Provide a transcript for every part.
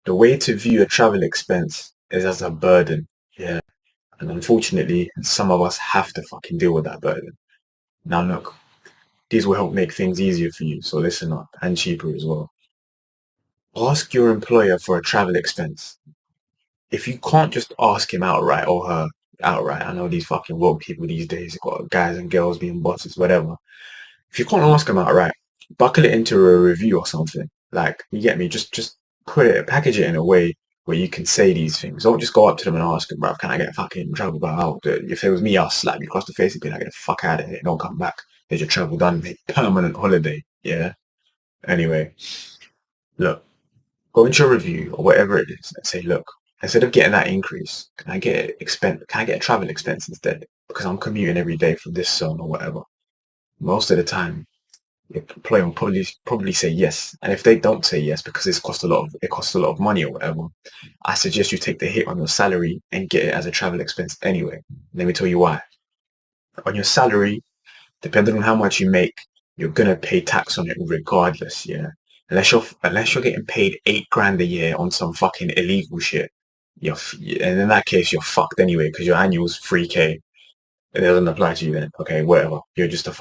The way to view a travel expense is as a burden. Yeah. And unfortunately, some of us have to fucking deal with that burden. Now look, these will help make things easier for you, so listen up, and cheaper as well. Ask your employer for a travel expense. If you can't just ask him outright or her outright, I know these fucking woke people these days, they've got guys and girls being bosses, whatever. If you can't ask them outright, buckle it into a review or something. Like, you get me? Just package it in a way where you can say these things. Don't just go up to them and ask them, bruv, can I get fucking travel back out? If it was me, I'll slap you across the face and be like, get the fuck out of here. Don't come back. There's your travel done, mate. Permanent holiday. Yeah. Anyway, look, go into your review or whatever it is and say, look, instead of getting that increase, can I get a travel expense instead? Because I'm commuting every day from this zone or whatever. Most of the time, your employer will probably say yes. And if they don't say yes because it costs a lot of money or whatever, I suggest you take the hit on your salary and get it as a travel expense anyway. Let me tell you why. On your salary, depending on how much you make, you're gonna pay tax on it regardless, yeah. Unless you're getting paid 8 grand a year on some fucking illegal shit, and in that case you're fucked anyway because your annual's 3K. It doesn't apply to you then. Okay, whatever. You're just a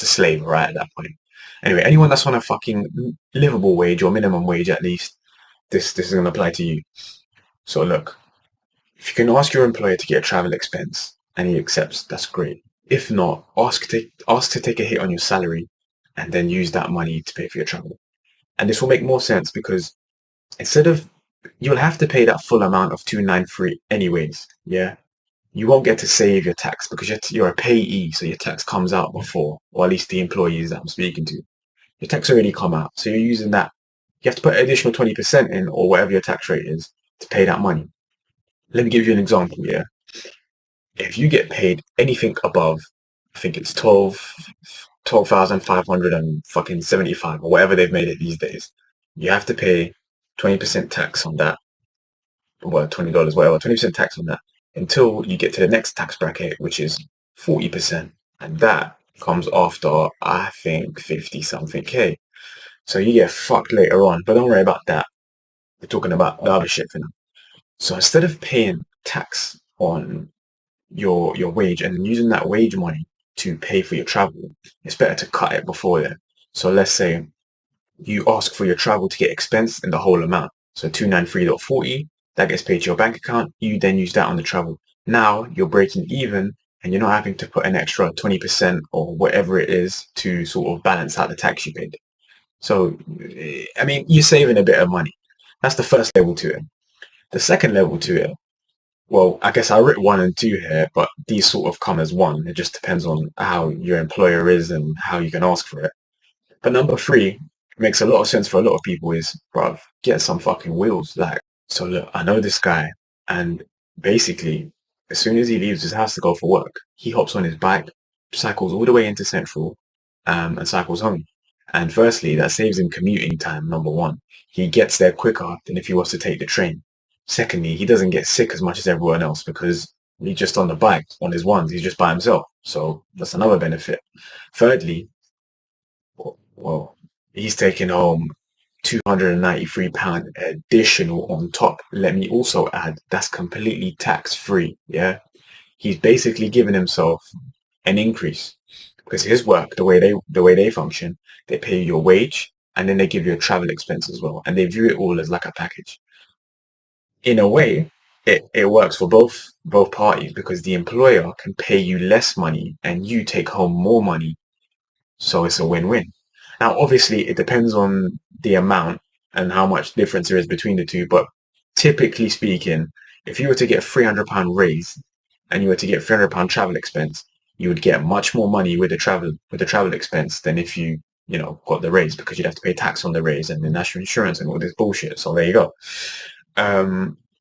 slave, right, at that point. Anyway, anyone that's on a fucking livable wage or minimum wage at least, this is gonna apply to you. So look, if you can ask your employer to get a travel expense and he accepts, that's great. If not, ask to take a hit on your salary and then use that money to pay for your travel. And this will make more sense because instead of you'll have to pay that full amount of 293 anyways, yeah? You won't get to save your tax because you're a payee, so your tax comes out before, or at least the employees that I'm speaking to. Your tax already come out, so you're using that. You have to put an additional 20% in, or whatever your tax rate is, to pay that money. Let me give you an example, yeah? If you get paid anything above, I think it's 12,500 and fucking 75, or whatever they've made it these days, you have to pay 20% tax on that, well, $20, whatever, 20% tax on that until you get to the next tax bracket, which is 40%. And that comes after, I think, 50 something K. So you get fucked later on, but don't worry about that. We're talking about the other shit for now. So instead of paying tax on your wage and using that wage money to pay for your travel, it's better to cut it before then. So let's say you ask for your travel to get expensed in the whole amount. So 293.40, that gets paid to your bank account. You then use that on the travel. Now you're breaking even and you're not having to put an extra 20% or whatever it is to sort of balance out the tax you paid. So, I mean, you're saving a bit of money. That's the first level to it. The second level to it, well, I guess I wrote 1 and 2 here, but these sort of come as one. It just depends on how your employer is and how you can ask for it. But number 3 makes a lot of sense for a lot of people is, bruv, get some fucking wheels. Like, so look, I know this guy, and basically, as soon as he leaves his house to go for work, he hops on his bike, cycles all the way into Central, and cycles home. And firstly, that saves him commuting time, number 1. He gets there quicker than if he was to take the train. Secondly, he doesn't get sick as much as everyone else because he's just on the bike, on his ones, he's just by himself. So that's another benefit. Thirdly, well, he's taking home £293 additional on top. Let me also add, that's completely tax-free, yeah? He's basically given himself an increase because his work, the way they function, they pay you your wage and then they give you a travel expense as well. And they view it all as like a package. In a way, it works for both parties because the employer can pay you less money and you take home more money. So it's a win-win. Now, obviously, it depends on the amount and how much difference there is between the two. But typically speaking, if you were to get a £300 raise and you were to get £300 travel expense, you would get much more money with the travel expense than if you got the raise because you'd have to pay tax on the raise and the national insurance and all this bullshit. So there you go.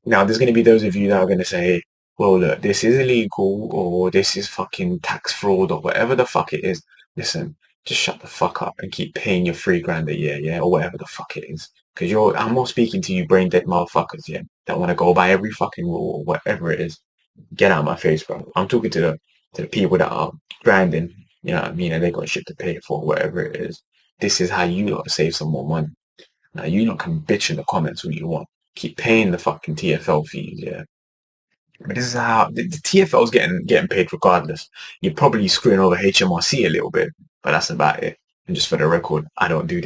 Now there's going to be those of you that are going to say, well, look, this is illegal or this is fucking tax fraud or whatever the fuck it is. Listen, just shut the fuck up and keep paying your 3 grand a year, yeah, or whatever the fuck it is. Because I'm more speaking to you brain dead motherfuckers, yeah, that want to go by every fucking rule or whatever it is. Get out of my face, bro. I'm talking to the people that are grinding, you know what I mean, and they got shit to pay for, whatever it is. This is how you got to save some more money. Now you lot can bitch in the comments all you want. Keep paying the fucking TFL fees, yeah. But this is how the TFL is getting paid regardless. You're probably screwing over HMRC a little bit, but that's about it. And just for the record, I don't do